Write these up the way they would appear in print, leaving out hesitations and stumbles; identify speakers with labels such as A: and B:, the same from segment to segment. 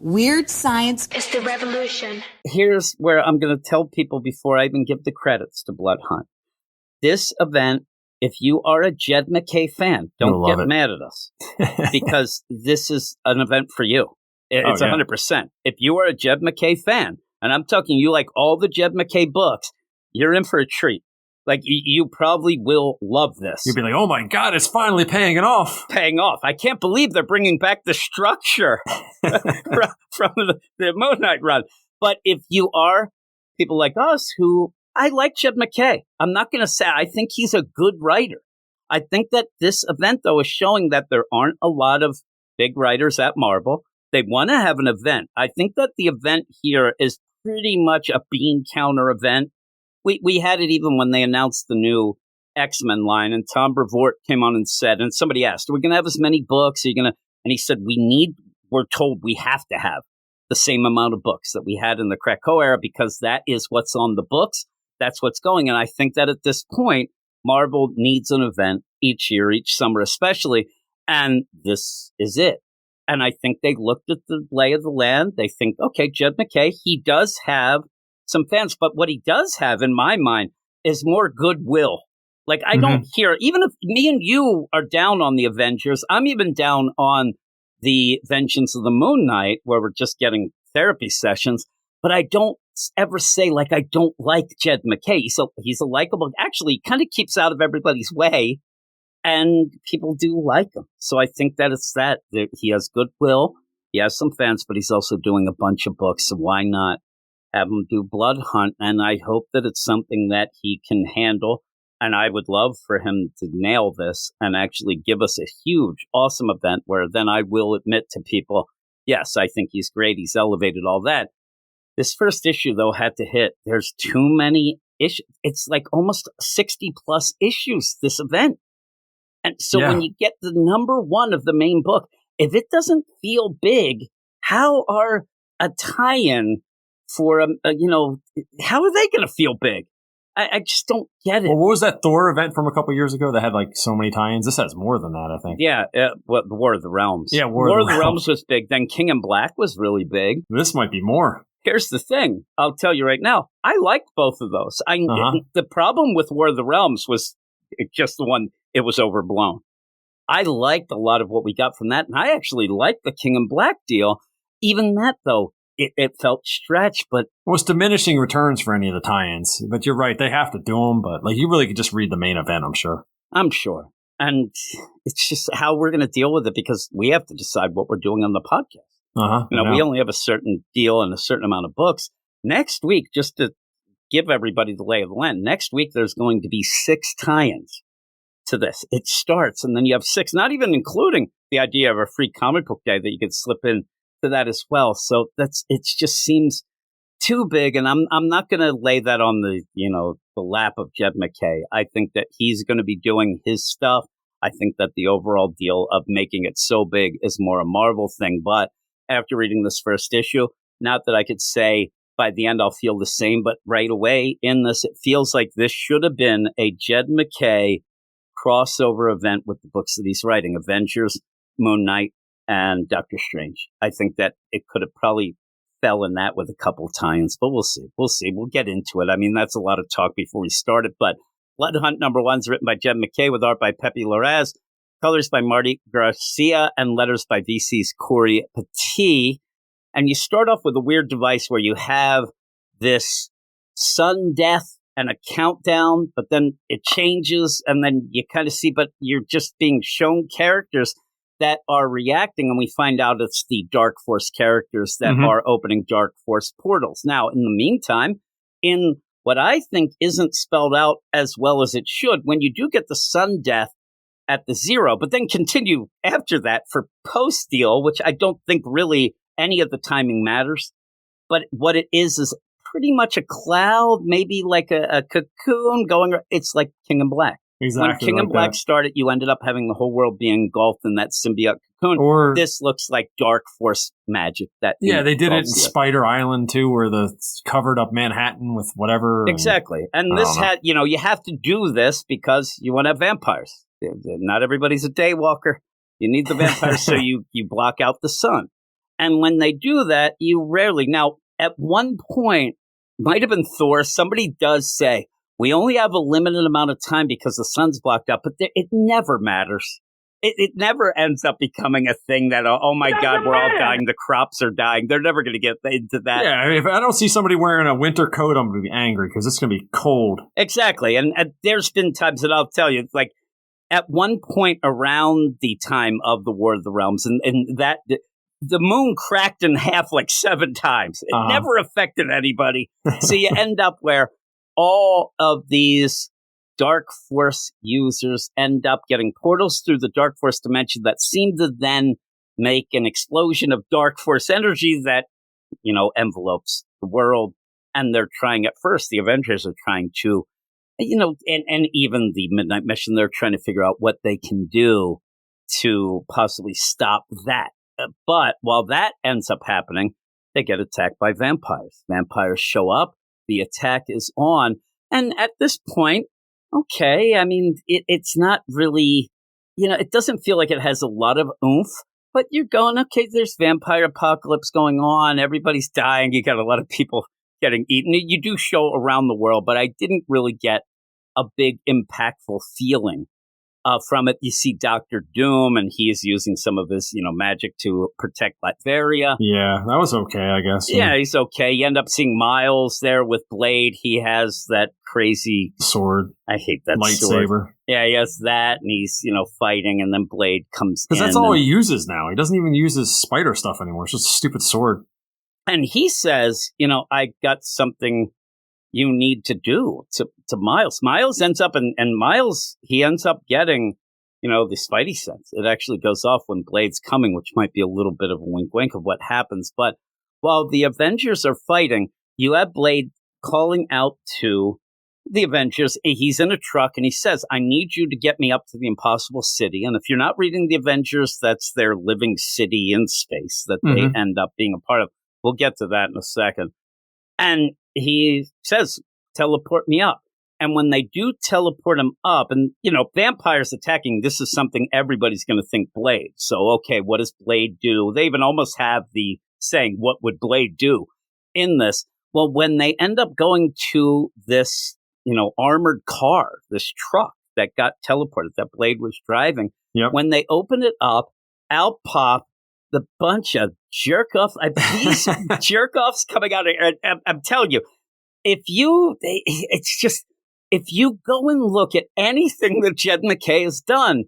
A: Weird science is the revolution.
B: Here's where I'm going to tell people before I even give the credits to Blood Hunt. This event, if you are a Jed MacKay fan, don't get mad at us because this is an event for you. It's 100%. If you are a Jed MacKay fan, and I'm talking you like all the Jed MacKay books, you're in for a treat. Like, you probably will love this.
C: You'll be like, oh my God, it's finally paying it off.
B: Paying off. I can't believe they're bringing back the structure from the Moon Knight run. But if you are people like us who, I like Jed MacKay. I'm not going to say, I think he's a good writer. I think that this event, though, is showing that there aren't a lot of big writers at Marvel. They want to have an event. I think that the event here is pretty much a bean counter event. We had it even when they announced the new X-Men line, and Tom Brevoort came on and said, and somebody asked, are we going to have as many books? Are you going to? And he said, we're told we have to have the same amount of books that we had in the Krakoa era because that is what's on the books. That's what's going. And I think that at this point, Marvel needs an event each year, each summer especially, and this is it. And I think they looked at the lay of the land. They think, okay, Jed MacKay, he does have some fans, but what he does have in my mind is more goodwill. Like, I don't hear, even if me and you are down on the Avengers, I'm even down on the Vengeance of the Moon Knight, where we're just getting therapy sessions, but I don't ever say, like, I don't like Jed MacKay. He's a likable, actually, kind of keeps out of everybody's way, and people do like him. So I think that it's that. He has goodwill, he has some fans, but he's also doing a bunch of books, so why not have him do Blood Hunt? And I hope that it's something that he can handle. And I would love for him to nail this and actually give us a huge, awesome event where then I will admit to people, yes, I think he's great. He's elevated all that. This first issue, though, had to hit. There's too many issues. It's like almost 60 plus issues, this event. And so when you get the number one of the main book, if it doesn't feel big, how are a tie-in for, how are they going to feel big? I just don't get it.
C: Well, what was that Thor event from a couple years ago that had like so many tie-ins? This has more than that, I think.
B: Yeah, the War of the Realms.
C: Yeah, War of the
B: Realms was big. Then King in Black was really big.
C: This might be more.
B: Here's the thing. I'll tell you right now. I liked both of those. The problem with War of the Realms was just the one, it was overblown. I liked a lot of what we got from that, and I actually liked the King in Black deal. Even that, though, it felt stretched, but...
C: Well, it's diminishing returns for any of the tie-ins. But you're right, they have to do them, but like you really could just read the main event, I'm sure.
B: I'm sure. And it's just how we're going to deal with it, because we have to decide what we're doing on the podcast. We only have a certain deal and a certain amount of books. Next week, just to give everybody the lay of the land, next week there's going to be 6 tie-ins to this. It starts, and then you have 6, not even including the idea of a free comic book day that you could slip in to that as well. So it just seems too big, and I'm not going to lay that on the lap of Jed MacKay. I think that he's going to be doing his stuff. I think that the overall deal of making it so big is more a Marvel thing. But after reading this first issue, not that I could say by the end I'll feel the same, but right away in this, it feels like this should have been a Jed MacKay crossover event with the books that he's writing, Avengers, Moon Knight, and Doctor Strange. I think that it could have probably fell in that with a couple tie-ins, but we'll see. We'll get into it. I mean, that's a lot of talk before we started, but Blood Hunt #1 is written by Jed MacKay with art by Pepe Larraz, colors by Marty Garcia, and letters by VC's Corey Petit. And you start off with a weird device where you have this sun death and a countdown, but then it changes, and then you kind of see, but you're just being shown characters that are reacting, and we find out it's the Dark Force characters that are opening Dark Force portals. Now, in the meantime, in what I think isn't spelled out as well as it should, when you do get the sun death at the 0, but then continue after that for post-deal, which I don't think really any of the timing matters, but what it is pretty much a cloud, maybe like a cocoon going, it's like King in Black.
C: Exactly.
B: When King in Black started, you ended up having the whole world being engulfed in that symbiote cocoon.
C: Or
B: this looks like Dark Force magic.
C: They did it in Spider Island too, where the covered up Manhattan with whatever.
B: Exactly. And this had, you have to do this because you want to have vampires. Not everybody's a daywalker. You need the vampires, so you block out the sun. And when they do that, you rarely. Now, at one point, might have been Thor, somebody does say, we only have a limited amount of time because the sun's blocked out, but it never matters. It never ends up becoming a thing that, oh my God, we're all dying, the crops are dying. They're never going to get into that.
C: Yeah, if I don't see somebody wearing a winter coat, I'm going to be angry because it's going to be cold.
B: Exactly. And there's been times that I'll tell you, like at one point around the time of the War of the Realms, and that the moon cracked in half like 7 times. It never affected anybody. So you end up where all of these Dark Force users end up getting portals through the Dark Force dimension that seem to then make an explosion of Dark Force energy that, envelopes the world. And they're trying at first, the Avengers are trying to, and even the Midnight Mission, they're trying to figure out what they can do to possibly stop that. But while that ends up happening, they get attacked by vampires. Vampires show up, the attack is on. And at this point, okay, I mean, it's not really, it doesn't feel like it has a lot of oomph, but you're going, okay, there's vampire apocalypse going on. Everybody's dying. You got a lot of people getting eaten. You do show around the world, but I didn't really get a big impactful feeling from it. You see Dr. Doom, and he is using some of his, magic to protect Latveria.
C: Yeah, that was okay, I guess.
B: Yeah, he's okay. You end up seeing Miles there with Blade. He has that crazy
C: sword.
B: I hate that
C: lightsaber.
B: Sword. Yeah, he has that, and he's, fighting, and then Blade comes in.
C: Because that's all he uses now. He doesn't even use his spider stuff anymore. It's just a stupid sword.
B: And he says, I got something you need to do to Miles. Miles ends up, and Miles, he ends up getting, the Spidey sense. It actually goes off when Blade's coming, which might be a little bit of a wink-wink of what happens. But while the Avengers are fighting, you have Blade calling out to the Avengers. He's in a truck, and he says, I need you to get me up to the Impossible City. And if you're not reading the Avengers, that's their living city in space that they end up being a part of. We'll get to that in a second. And he says, teleport me up. And when they do teleport him up, and, vampires attacking, this is something everybody's going to think Blade. So, okay, what does Blade do? They even almost have the saying, what would Blade do in this? Well, when they end up going to this, armored car, this truck that got teleported, that Blade was driving, when they open it up, out pop the bunch of jerk-offs. These jerk-offs coming out of here. I'm telling you, if you go and look at anything that Jed MacKay has done,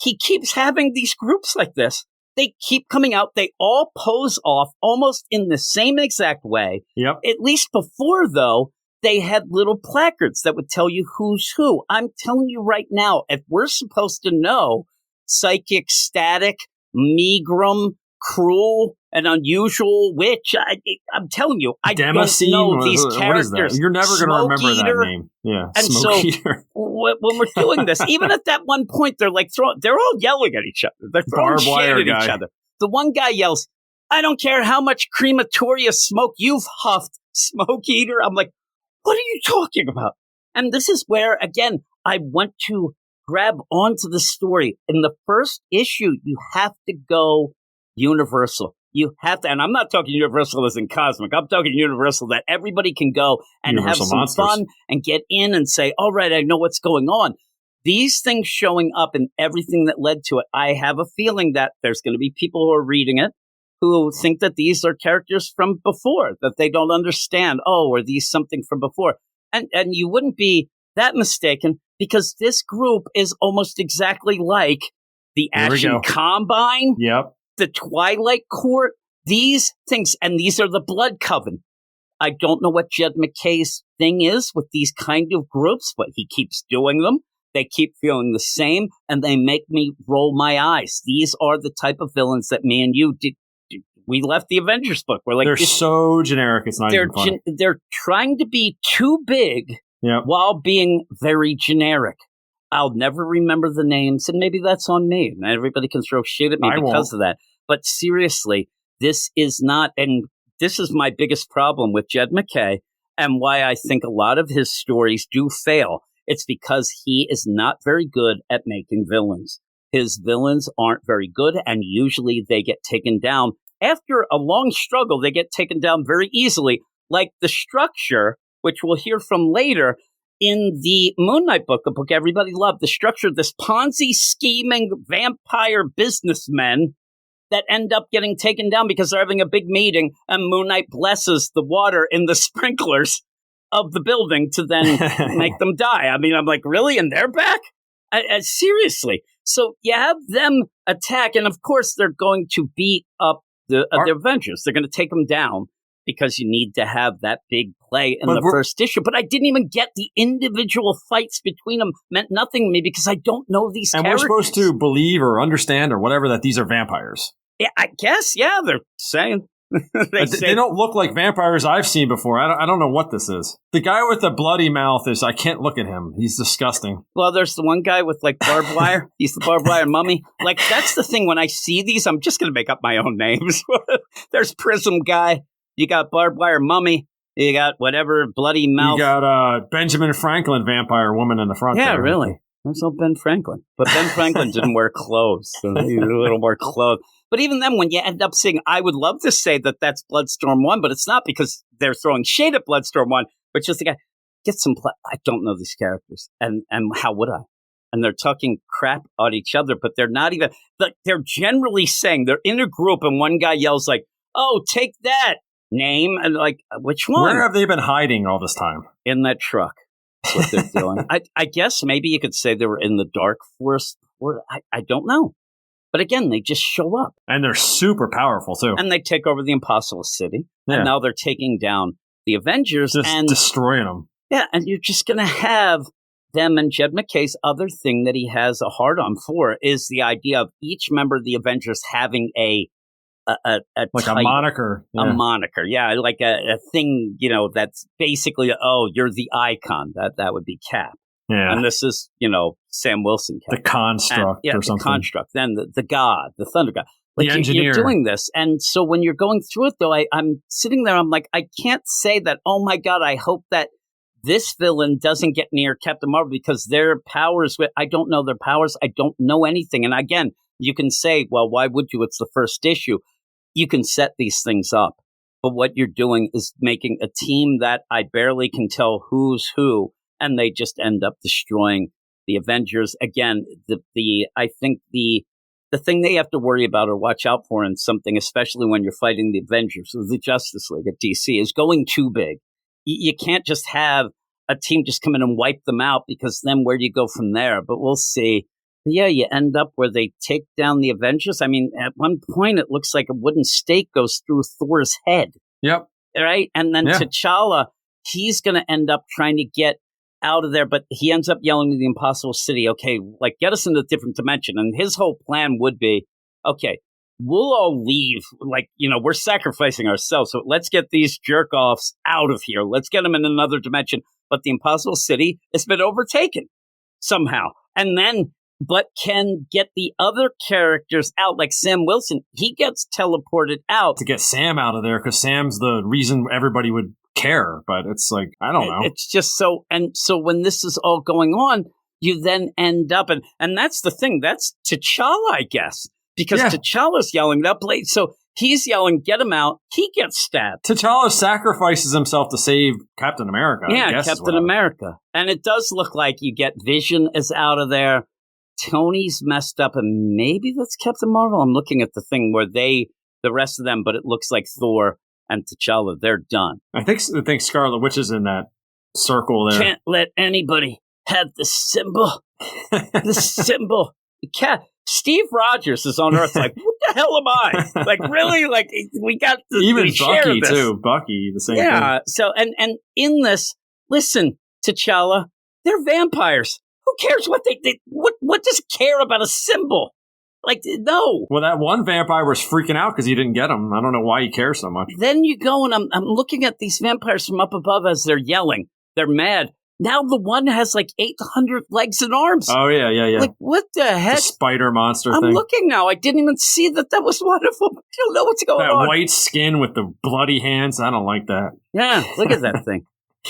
B: he keeps having these groups like this. They keep coming out. They all pose off almost in the same exact way.
C: Yep.
B: At least before, though, they had little placards that would tell you who's who. I'm telling you right now, if we're supposed to know Psychic, Static, Megrim, Cruel, and Unusual Witch, I'm telling you, I
C: Damascene,
B: don't know these characters.
C: What is that? You're never going to remember that name. Yeah,
B: and
C: Smoke Eater.
B: When we're doing this, even at that one point, they're all yelling at each other. They're throwing shade at each other. The one guy yells, I don't care how much crematoria smoke you've huffed, Smoke Eater. I'm like, what are you talking about? And this is where, again, I want to grab onto the story. In the first issue, you have to go Universal. You have to, and I'm not talking Universal as in cosmic. I'm talking Universal that everybody can go and Universal have some Monsters. Fun and get in and say, all right, I know what's going on. These things showing up and everything that led to it, I have a feeling that there's going to be people who are reading it who think that these are characters from before, that they don't understand. Oh, are these something from before? And you wouldn't be that mistaken, because this group is almost exactly like the Action Combine, the Twilight Court, these things, and these are the Blood Coven. I don't know what Jed MacKay's thing is with these kind of groups, but he keeps doing them. They keep feeling the same, and they make me roll my eyes. These are the type of villains that me and you did. We left the Avengers book. We're like,
C: they're so generic. It's not even funny.
B: They're trying to be too big while being very generic. I'll never remember the names, and maybe that's on me. And everybody can throw shit at me because of that. But seriously, this is not, and this is my biggest problem with Jed MacKay, and why I think a lot of his stories do fail. It's because he is not very good at making villains. His villains aren't very good, and usually they get taken down after a long struggle, they get taken down very easily, like the Structure, which we'll hear from later in the Moon Knight book, a book everybody loved. The Structure, this Ponzi scheming vampire businessmen that end up getting taken down because they're having a big meeting, and Moon Knight blesses the water in the sprinklers of the building to then make them die. I mean, I'm like, really? And they're back? Seriously. So you have them attack, and of course they're going to beat up the Avengers. They're going to take them down because you need to have that big play in the first issue. But I didn't even get the individual fights between them. Meant nothing to me because I don't know these characters.
C: And we're supposed to believe or understand or whatever that these are vampires.
B: Yeah, I guess. Yeah, they're saying.
C: They don't look like vampires I've seen before. I don't know what this is. The guy with the bloody mouth I can't look at him. He's disgusting.
B: Well, there's the one guy with like barbed wire. He's the barbed wire mummy. Like, that's the thing. When I see these, I'm just going to make up my own names. There's Prism guy. You got barbed wire mummy. You got whatever bloody mouth.
C: You got Benjamin Franklin vampire woman in the front.
B: Yeah,
C: there.
B: Really. There's no Ben Franklin. But Ben Franklin didn't wear clothes. So he needed a little more clothes. But even then, when you end up seeing, I would love to say that that's Bloodstorm 1, but it's not because they're throwing shade at Bloodstorm 1, but just the guy, get some I don't know these characters. And how would I? And they're talking crap at each other, but they're not even, they're generally saying, they're in a group and one guy yells like, oh, take that name. And like, which one?
C: Where have they been hiding all this time?
B: In that truck. That's what they're doing. I guess maybe you could say they were in the Dark Forest. Or I don't know. But again, they just show up.
C: And they're super powerful, too.
B: And they take over the Impossible City.
C: Yeah.
B: And now they're taking down the Avengers.
C: Just
B: and
C: destroying them.
B: Yeah, and you're just going to have them. And Jed MacKay's other thing that he has a hard-on for is the idea of each member of the Avengers having a
C: like
B: type,
C: a moniker.
B: Yeah. A moniker, yeah. Like a thing, that's basically, oh, you're the icon. That would be Cap.
C: Yeah.
B: And this is, Sam Wilson.
C: The Construct or something.
B: The Construct. Then the God, the Thunder God. Like
C: the engineer.
B: You're doing this. And so when you're going through it, though, I'm sitting there, I'm like, I can't say that, oh, my God, I hope that this villain doesn't get near Captain Marvel because their powers, I don't know their powers. I don't know anything. And again, you can say, well, why would you? It's the first issue. You can set these things up. But what you're doing is making a team that I barely can tell who's who. And they just end up destroying the Avengers. Again, I think the thing they have to worry about or watch out for in something, especially when you're fighting the Avengers or the Justice League at DC, is going too big. You can't just have a team just come in and wipe them out because then where do you go from there? But we'll see. But yeah, you end up where they take down the Avengers. I mean, at one point, it looks like a wooden stake goes through Thor's head.
C: Yep.
B: Right? And then T'Challa, he's going to end up trying to get out of there, but he ends up yelling to the Impossible City, okay, like get us into a different dimension. And his whole plan would be, okay, we'll all leave. Like, we're sacrificing ourselves. So let's get these jerk offs out of here. Let's get them in another dimension. But the Impossible City has been overtaken somehow. And then, but can get the other characters out, like Sam Wilson. He gets teleported out.
C: To get Sam out of there, because Sam's the reason everybody would care, but it's like, I don't know.
B: It's just so, and so when this is all going on, you then end up, and that's the thing, that's T'Challa, I guess, because T'Challa's yelling up late, so he's yelling, get him out, he gets stabbed.
C: T'Challa sacrifices himself to save Captain America.
B: Yeah, Captain America. And it does look like you get Vision is out of there, Tony's messed up, and maybe that's Captain Marvel. I'm looking at the thing where the rest of them, but it looks like Thor and T'Challa, they're done.
C: I think Scarlet Witch is in that circle there.
B: Can't let anybody have the symbol. The symbol. Steve Rogers is on Earth like, what the hell am I? Like, really? Like, we got the
C: even Bucky, too. Bucky, the same thing.
B: Yeah, so, and in this, listen, T'Challa, they're vampires. Who cares what what does it care about a symbol? Like, no.
C: Well, that one vampire was freaking out because he didn't get him. I don't know why he cares so much.
B: Then you go and I'm looking at these vampires from up above as they're yelling. They're mad. Now the one has like 800 legs and arms.
C: Oh, yeah.
B: Like, what the heck?
C: The spider monster thing.
B: I'm looking now. I didn't even see that was one of them. I don't know what's going on.
C: That white skin with the bloody hands. I don't like that.
B: Yeah, look at that thing.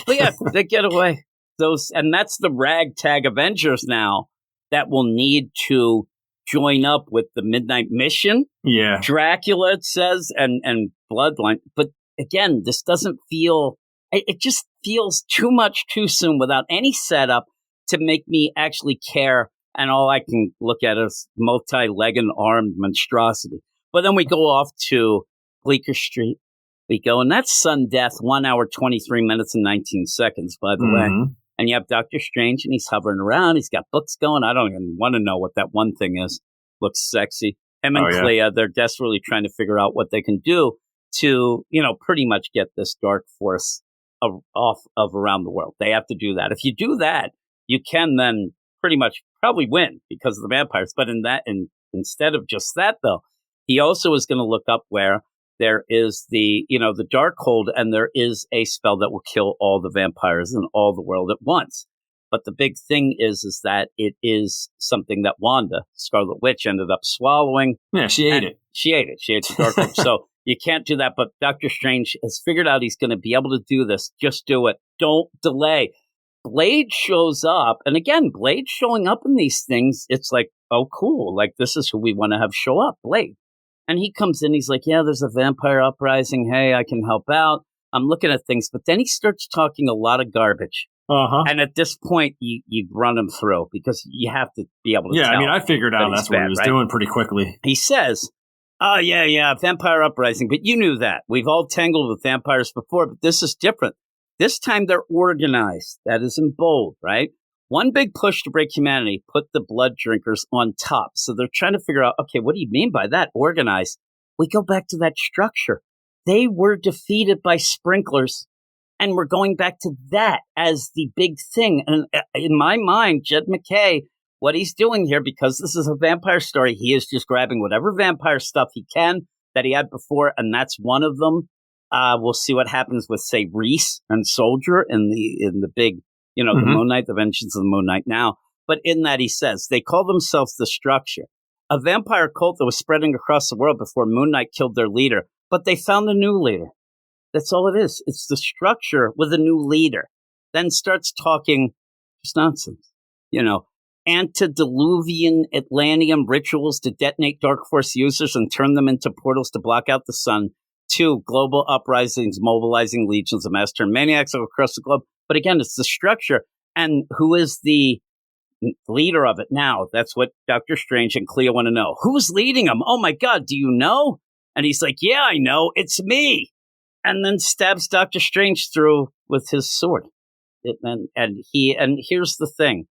B: But yeah, they get away. And that's the ragtag Avengers now that will need to join up with the Midnight Mission.
C: Yeah.
B: Dracula, it says, and Bloodline. But again, this doesn't feel, it just feels too much too soon without any setup to make me actually care. And all I can look at is multi-legged armed monstrosity. But then we go off to Bleecker Street. We go, and that's Sun Death, 1 hour, 23 minutes, and 19 seconds, by the way. And you have Doctor Strange, and he's hovering around. He's got books going. I don't even want to know what that one thing is. Looks sexy. Him and Clea, they're desperately trying to figure out what they can do to, pretty much get this dark force off of around the world. They have to do that. If you do that, you can then pretty much probably win because of the vampires. But instead of just that, though, he also is going to look up where there is the Darkhold, and there is a spell that will kill all the vampires in all the world at once. But the big thing is that it is something that Wanda, Scarlet Witch, ended up swallowing.
C: Yeah, she ate it.
B: She ate it. She ate the Darkhold. So you can't do that. But Doctor Strange has figured out he's going to be able to do this. Just do it. Don't delay. Blade shows up. And again, Blade showing up in these things, it's like, oh, cool. Like, this is who we want to have show up, Blade. And he comes in, he's like, yeah, there's a vampire uprising. Hey, I can help out. I'm looking at things. But then he starts talking a lot of garbage. And at this point, you run him through because you have to be able to tell.
C: I mean, I figured out that's what he was doing pretty quickly.
B: He says, oh, yeah, vampire uprising. But you knew that. We've all tangled with vampires before, but this is different. This time they're organized. That is in bold, right? One big push to break humanity, put the blood drinkers on top. So they're trying to figure out, okay, what do you mean by that? Organized. We go back to that structure. They were defeated by sprinklers, and we're going back to that as the big thing. And in my mind, Jed MacKay, what he's doing here, because this is a vampire story, he is just grabbing whatever vampire stuff he can that he had before, and that's one of them. We'll see what happens with, say, Reese and Soldier in the big, the Moon Knight, the Vengeance of the Moon Knight now. But in that, he says, they call themselves the Structure, a vampire cult that was spreading across the world before Moon Knight killed their leader. But they found a new leader. That's all it is. It's the Structure with a new leader. Then starts talking just nonsense, antediluvian Atlantean rituals to detonate Dark Force users and turn them into portals to block out the sun. 2, global uprisings mobilizing legions of mass turn maniacs across the globe. But again, it's the Structure. And who is the leader of it now? That's what Doctor Strange and Clea want to know. Who's leading them? Oh my God, do you know? And he's like, yeah, I know. It's me. And then stabs Doctor Strange through with his sword. And here's the thing.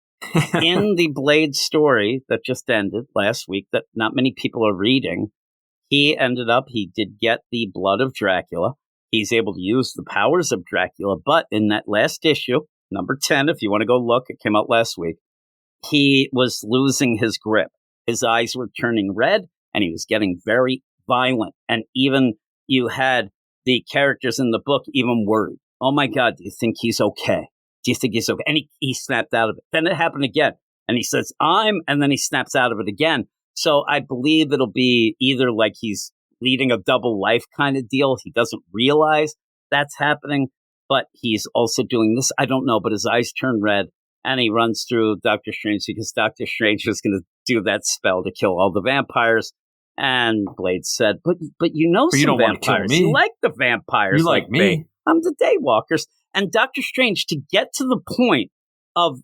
B: In the Blade story that just ended last week that not many people are reading, he did get the blood of Dracula. He's able to use the powers of Dracula. But in that last issue, number 10, if you want to go look, it came out last week, he was losing his grip. His eyes were turning red, and he was getting very violent. And even you had the characters in the book even worried. Oh, my God, do you think he's okay? Do you think he's okay? And he snapped out of it. Then it happened again. And he says, and then he snaps out of it again. So I believe it'll be either like he's leading a double life kind of deal. He doesn't realize that's happening, but he's also doing this. I don't know, but his eyes turn red, and he runs through Doctor Strange because Doctor Strange is going to do that spell to kill all the vampires. And Blade said, but you know some
C: don't
B: vampires.
C: Want to kill me.
B: You like the vampires.
C: You like me.
B: I'm the Daywalkers. And Doctor Strange, to get to the point of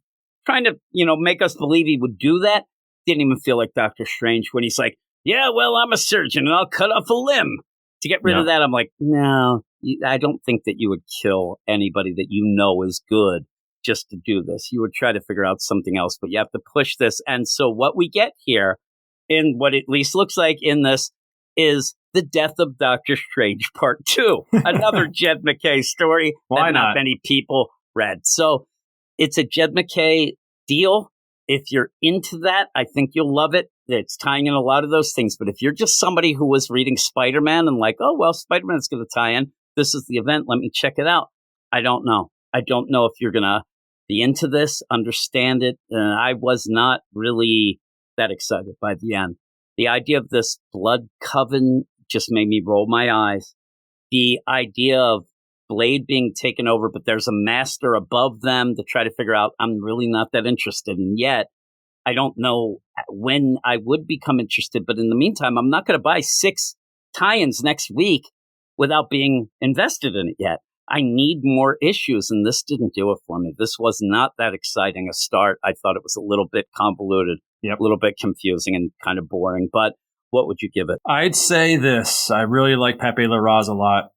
B: trying to, make us believe he would do that, didn't even feel like Doctor Strange when he's like, yeah, well, I'm a surgeon and I'll cut off a limb. To get rid of that, I'm like, no, I don't think that you would kill anybody that you know is good just to do this. You would try to figure out something else, but you have to push this. And so what we get here, in what it at least looks like in this, is the death of Doctor Strange Part 2. Another Jed MacKay story that not many people read. So it's a Jed MacKay deal. If you're into that, I think you'll love it. It's tying in a lot of those things. But if you're just somebody who was reading Spider-Man and like, oh, well, Spider-Man's going to tie in. This is the event. Let me check it out. I don't know. I don't know if you're going to be into this, understand it. I was not really that excited by the end. The idea of this blood coven just made me roll my eyes. The idea of Blade being taken over, but there's a master above them to try to figure out, I'm really not that interested in yet. I don't know when I would become interested, but in the meantime, I'm not going to buy 6 tie-ins next week without being invested in it yet. I need more issues, and this didn't do it for me. This was not that exciting a start. I thought it was a little bit convoluted, a little bit confusing and kind of boring, but what would you give it?
C: I'd say this. I really like Pepe Larraz a lot.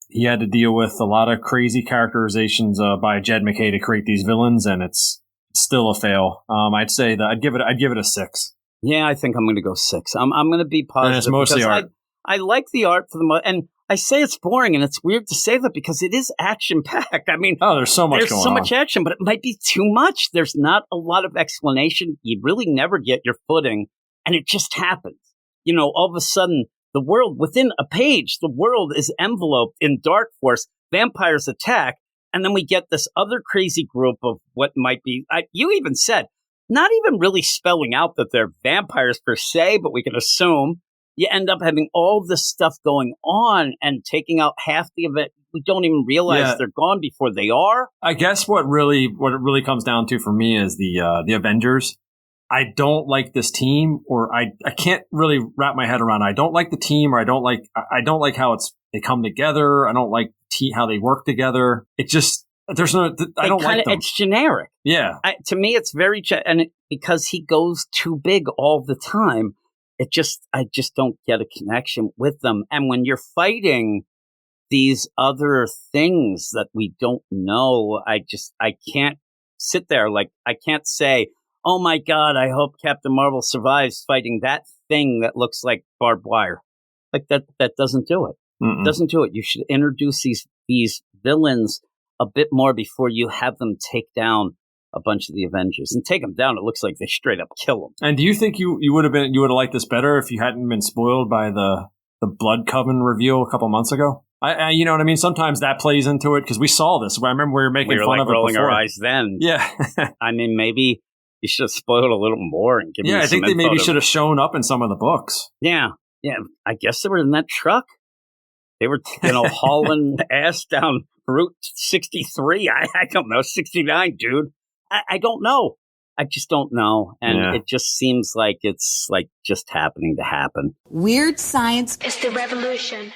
C: He had to deal with a lot of crazy characterizations by Jed McKay to create these villains, and it's still a fail. I'd say that I'd give it a 6.
B: Yeah, I think I'm going to go 6. I'm going to be positive.
C: And it's mostly art.
B: I like the art for the most, and I say it's boring, and it's weird to say that because it is action-packed. I mean,
C: there's so much going on.
B: There's so much action, but it might be too much. There's not a lot of explanation. You really never get your footing, and it just happens. You know, all of a sudden, the world, within a page, the world is enveloped in dark force. Vampires attack, and then we get this other crazy group of what might be, you even said, not even really spelling out that they're vampires per se, but we can assume. You end up having all this stuff going on and taking out half the event. We don't even realize they're gone before they are.
C: I guess what it really comes down to for me is the Avengers. I don't like this team, or I can't really wrap my head around. I don't like the team, or I don't like how they come together. I don't like how they work together. It just I don't like them.
B: It's generic.
C: Yeah,
B: to me, it's very because he goes too big all the time. I just don't get a connection with them. And when you're fighting these other things that we don't know, I can't sit there. Like, I can't say, oh my God, I hope Captain Marvel survives fighting that thing that looks like barbed wire. Like that doesn't do it.
C: Mm-mm.
B: Doesn't do it. You should introduce these villains a bit more before you have them take down a bunch of the Avengers. And take them down, it looks like they straight up kill them.
C: And do you think you would have liked this better if you hadn't been spoiled by the Blood Coven reveal a couple months ago? I you know what I mean? Sometimes that plays into it, because we saw this. I remember we were making fun of it
B: rolling
C: before.
B: Our eyes then.
C: Yeah.
B: I mean, maybe you should have spoiled a little more and given me some
C: I think they maybe should have shown up in some of the books.
B: Yeah. I guess they were in that truck. They were, hauling ass down Route 63. I don't know, 69, dude. I don't know. I just don't know. And it just seems like it's like just happening to happen.
A: Weird science is the revolution.